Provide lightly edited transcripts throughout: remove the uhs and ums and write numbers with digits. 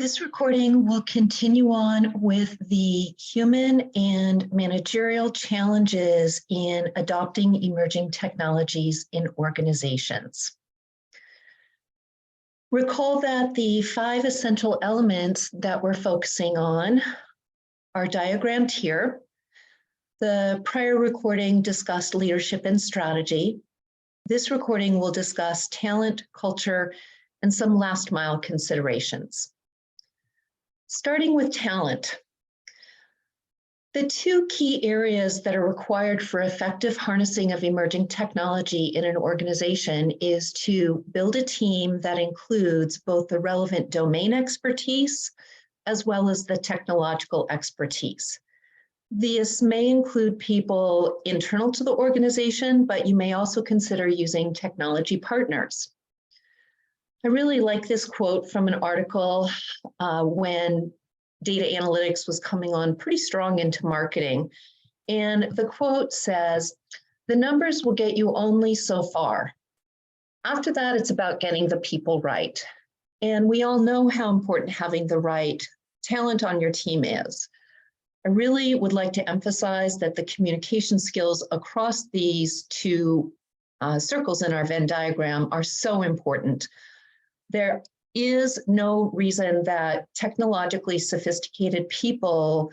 This recording will continue on with the human and managerial challenges in adopting emerging technologies in organizations. Recall that the 5 essential elements that we're focusing on are diagrammed here. The prior recording discussed leadership and strategy. This recording will discuss talent, culture, and some last mile considerations. Starting with talent, the 2 key areas that are required for effective harnessing of emerging technology in an organization is to build a team that includes both the relevant domain expertise as well as the technological expertise. This may include people internal to the organization, but you may also consider using technology partners. I really like this quote from an article when data analytics was coming on pretty strong into marketing. And the quote says, "The numbers will get you only so far. After that, it's about getting the people right." And we all know how important having the right talent on your team is. I really would like to emphasize that the communication skills across these 2 circles in our Venn diagram are so important. There is no reason that technologically sophisticated people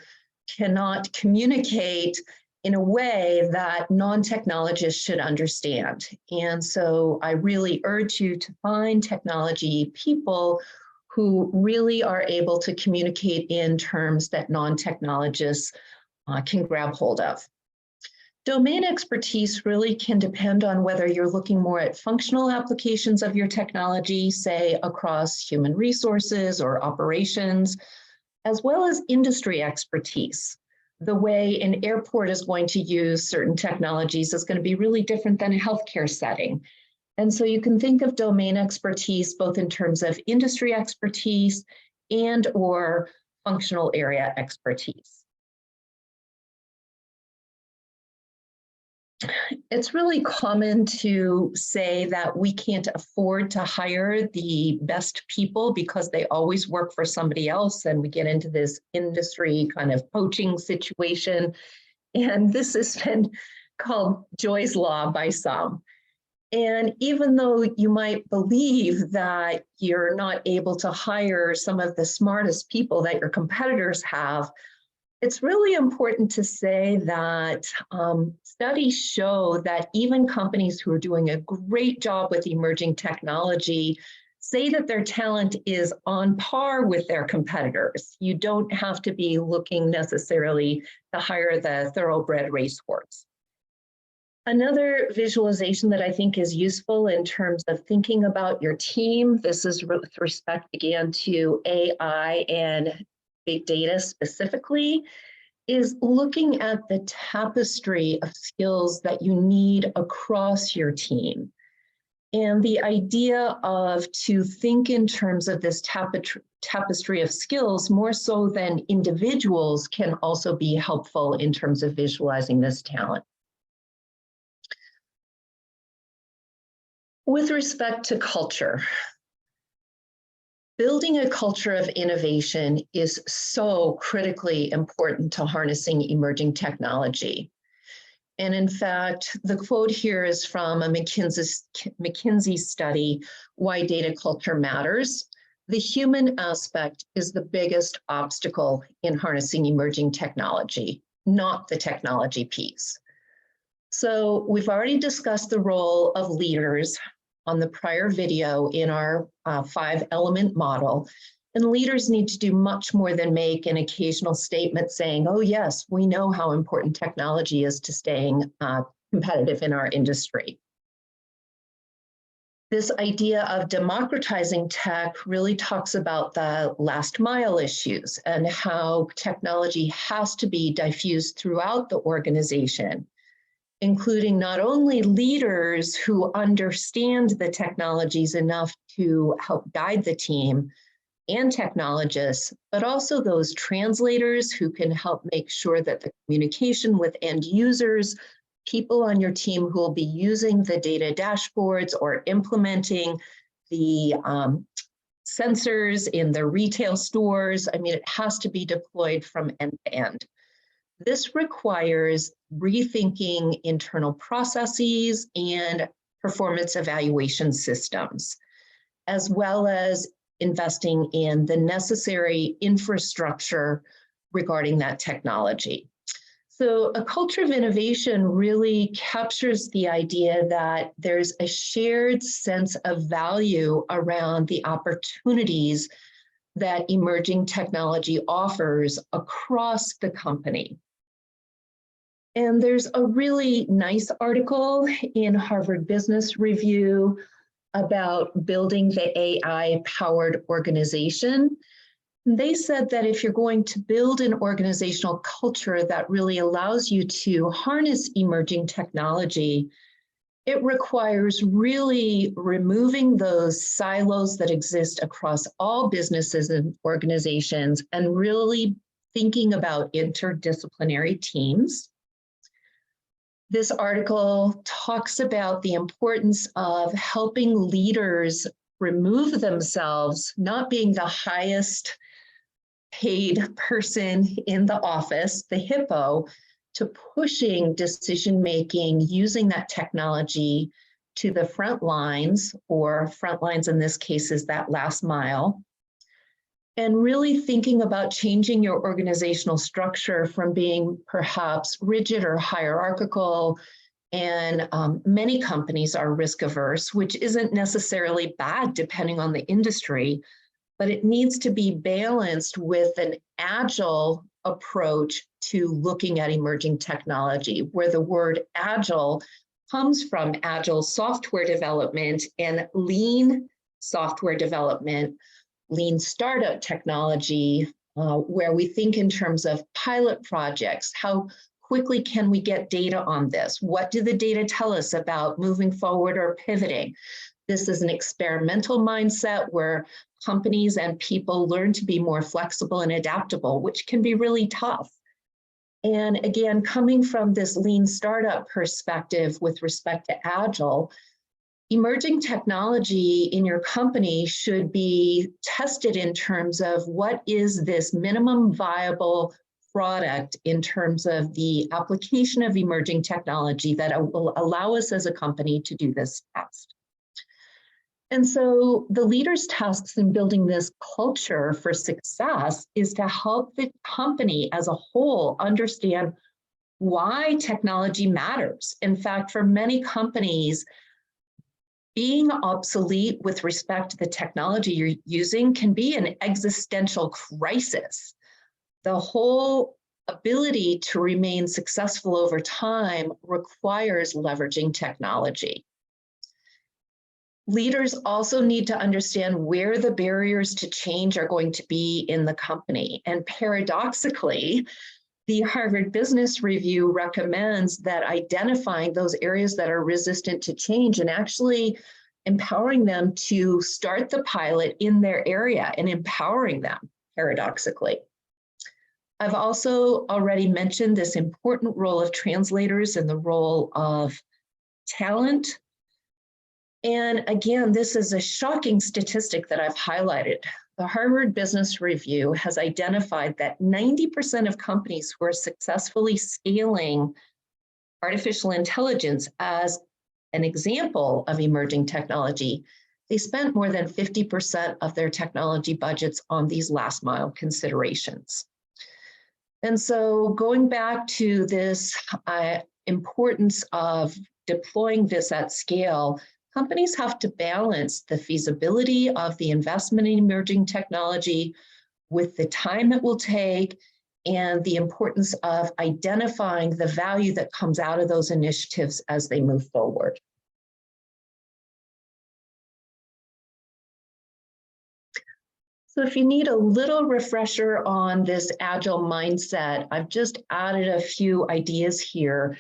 cannot communicate in a way that non-technologists should understand. And so I really urge you to find technology people who really are able to communicate in terms that non-technologists can grab hold of. Domain expertise really can depend on whether you're looking more at functional applications of your technology, say across human resources or operations, as well as industry expertise. The way an airport is going to use certain technologies is going to be really different than a healthcare setting. And so you can think of domain expertise both in terms of industry expertise and or functional area expertise. It's really common to say that we can't afford to hire the best people because they always work for somebody else, and we get into this industry kind of poaching situation. And this has been called Joy's Law by some. And even though you might believe that you're not able to hire some of the smartest people that your competitors have, it's really important to say that studies show that even companies who are doing a great job with emerging technology say that their talent is on par with their competitors. You don't have to be looking necessarily to hire the thoroughbred racehorse. Another visualization that I think is useful in terms of thinking about your team, this is with respect again to AI and big data specifically, is looking at the tapestry of skills that you need across your team. And the idea of to think in terms of this tapestry of skills more so than individuals can also be helpful in terms of visualizing this talent. With respect to culture, building a culture of innovation is so critically important to harnessing emerging technology. And in fact, the quote here is from a McKinsey study, Why Data Culture Matters. The human aspect is the biggest obstacle in harnessing emerging technology, not the technology piece. So we've already discussed the role of leaders on the prior video in our 5-element model. And leaders need to do much more than make an occasional statement saying, oh yes, we know how important technology is to staying competitive in our industry. This idea of democratizing tech really talks about the last mile issues and how technology has to be diffused throughout the organization, including not only leaders who understand the technologies enough to help guide the team and technologists, but also those translators who can help make sure that the communication with end users, people on your team who will be using the data dashboards or implementing the sensors in the retail stores. I mean, it has to be deployed from end to end. This requires rethinking internal processes and performance evaluation systems, as well as investing in the necessary infrastructure regarding that technology. So a culture of innovation really captures the idea that there's a shared sense of value around the opportunities that emerging technology offers across the company. And there's a really nice article in Harvard Business Review about building the AI-powered organization. They said that if you're going to build an organizational culture that really allows you to harness emerging technology, it requires really removing those silos that exist across all businesses and organizations and really thinking about interdisciplinary teams. This article talks about the importance of helping leaders remove themselves, not being the highest paid person in the office, the hippo, to pushing decision-making using that technology to the front lines, or front lines in this case is that last mile, and really thinking about changing your organizational structure from being perhaps rigid or hierarchical. And many companies are risk averse, which isn't necessarily bad depending on the industry, but it needs to be balanced with an agile approach to looking at emerging technology, where the word agile comes from agile software development and lean software development, lean startup technology, where we think in terms of pilot projects. How quickly can we get data on this? What do the data tell us about moving forward or pivoting? This is an experimental mindset where companies and people learn to be more flexible and adaptable, which can be really tough. And again, coming from this lean startup perspective with respect to agile, emerging technology in your company should be tested in terms of what is this minimum viable product in terms of the application of emerging technology that will allow us as a company to do this test. And so the leader's tasks in building this culture for success is to help the company as a whole understand why technology matters. In fact, for many companies, being obsolete with respect to the technology you're using can be an existential crisis. The whole ability to remain successful over time requires leveraging technology. Leaders also need to understand where the barriers to change are going to be in the company. And paradoxically, the Harvard Business Review recommends that identifying those areas that are resistant to change and actually empowering them to start the pilot in their area and empowering them, paradoxically. I've also already mentioned this important role of translators and the role of talent. And again, this is a shocking statistic that I've highlighted. The Harvard Business Review has identified that 90% of companies who are successfully scaling artificial intelligence as an example of emerging technology, they spent more than 50% of their technology budgets on these last mile considerations. And so going back to this importance of deploying this at scale, companies have to balance the feasibility of the investment in emerging technology with the time it will take and the importance of identifying the value that comes out of those initiatives as they move forward. So if you need a little refresher on this agile mindset, I've just added a few ideas here.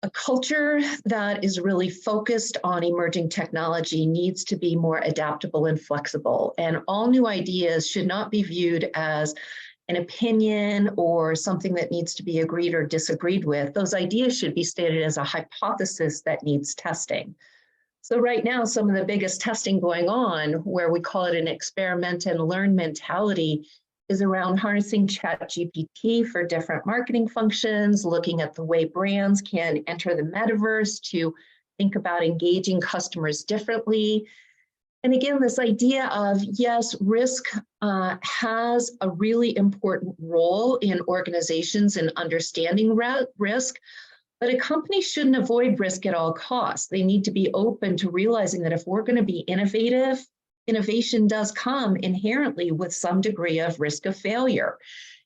A culture that is really focused on emerging technology needs to be more adaptable and flexible, and all new ideas should not be viewed as an opinion or something that needs to be agreed or disagreed with. Those ideas should be stated as a hypothesis that needs testing. So right now, some of the biggest testing going on, where we call it an experiment and learn mentality, is around harnessing ChatGPT for different marketing functions, looking at the way brands can enter the metaverse to think about engaging customers differently. And again, this idea of, yes, risk has a really important role in organizations in understanding risk, but a company shouldn't avoid risk at all costs. They need to be open to realizing that if we're going to be innovative, innovation does come inherently with some degree of risk of failure.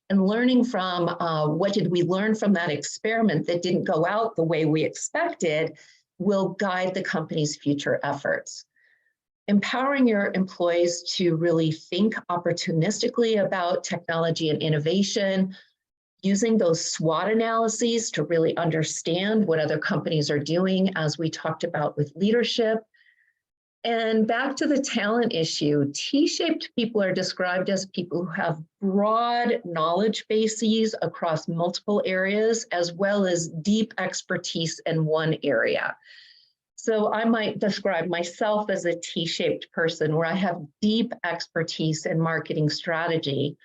And learning from what did we learn from that experiment that didn't go out the way we expected will guide the company's future efforts. Empowering your employees to really think opportunistically about technology and innovation, using those SWOT analyses to really understand what other companies are doing, as we talked about with leadership. And back to the talent issue, T-shaped people are described as people who have broad knowledge bases across multiple areas, as well as deep expertise in one area. So I might describe myself as a T-shaped person where I have deep expertise in marketing strategy,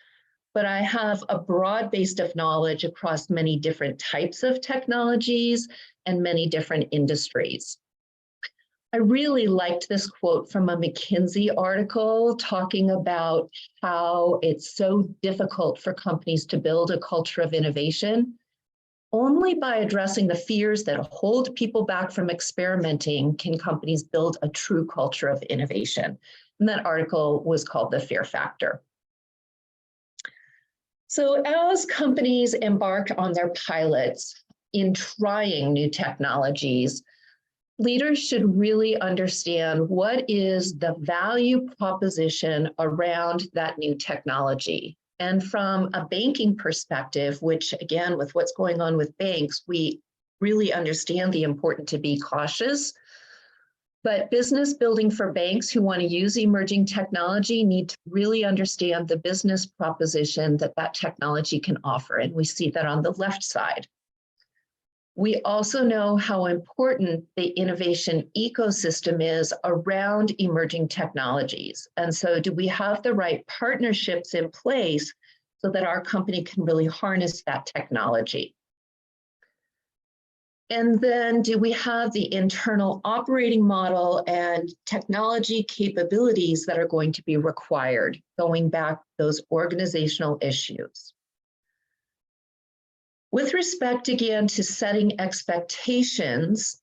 but I have a broad base of knowledge across many different types of technologies and many different industries. I really liked this quote from a McKinsey article talking about how it's so difficult for companies to build a culture of innovation. Only by addressing the fears that hold people back from experimenting can companies build a true culture of innovation. And that article was called The Fear Factor. So as companies embark on their pilots in trying new technologies, leaders should really understand what is the value proposition around that new technology. And from a banking perspective, which again, with what's going on with banks, we really understand the importance to be cautious. But business building for banks who want to use emerging technology need to really understand the business proposition that that technology can offer. And we see that on the left side. We also know how important the innovation ecosystem is around emerging technologies. And so do we have the right partnerships in place so that our company can really harness that technology? And then do we have the internal operating model and technology capabilities that are going to be required, going back those organizational issues? With respect, again, to setting expectations,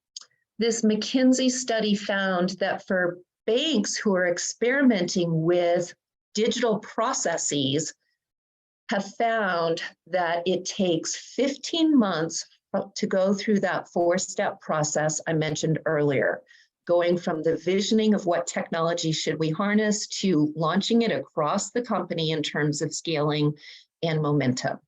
this McKinsey study found that for banks who are experimenting with digital processes have found that it takes 15 months to go through that 4-step process I mentioned earlier, going from the visioning of what technology should we harness to launching it across the company in terms of scaling and momentum.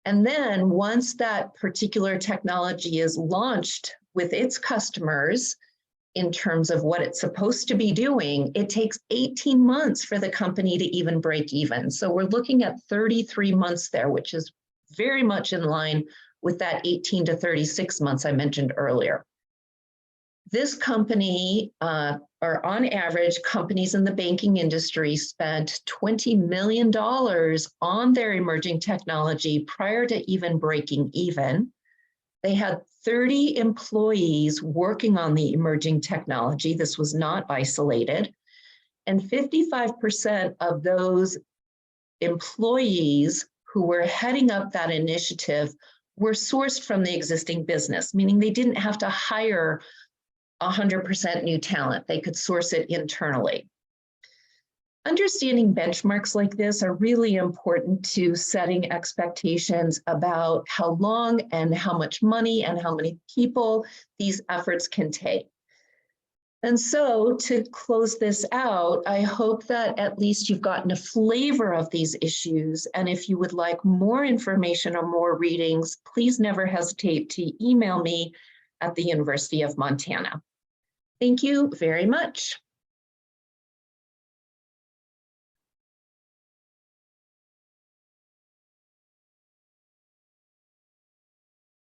And then once that particular technology is launched with its customers in terms of what it's supposed to be doing, it takes 18 months for the company to even break even. So we're looking at 33 months there, which is very much in line with that 18 to 36 months I mentioned earlier. This company, or on average, companies in the banking industry spent $20 million on their emerging technology prior to even breaking even. They had 30 employees working on the emerging technology. This was not isolated. And 55% of those employees who were heading up that initiative were sourced from the existing business, meaning they didn't have to hire 100% new talent. They could source it internally. Understanding benchmarks like this are really important to setting expectations about how long and how much money and how many people these efforts can take. And so to close this out, I hope that at least you've gotten a flavor of these issues. And if you would like more information or more readings, please never hesitate to email me at the University of Montana. Thank you very much.